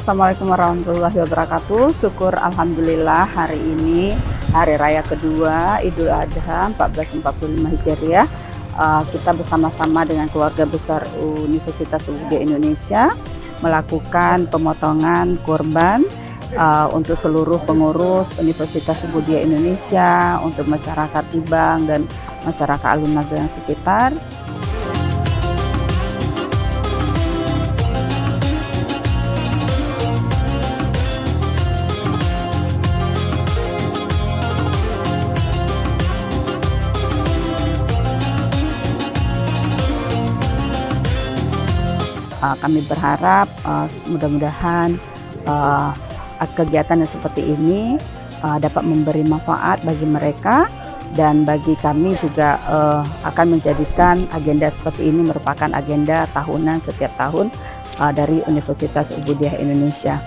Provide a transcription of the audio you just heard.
Assalamualaikum warahmatullahi wabarakatuh. Syukur alhamdulillah hari ini hari raya kedua Idul Adha 1445 Hijriah. Kita bersama-sama dengan keluarga besar Universitas Ubudiyah Indonesia melakukan pemotongan kurban untuk seluruh pengurus Universitas Ubudiyah Indonesia, untuk masyarakat Ibang dan masyarakat alun-alun yang sekitar. Kami berharap mudah-mudahan kegiatan yang seperti ini dapat memberi manfaat bagi mereka, dan bagi kami juga akan menjadikan agenda seperti ini merupakan agenda tahunan setiap tahun dari Universitas Ubudiyah Indonesia.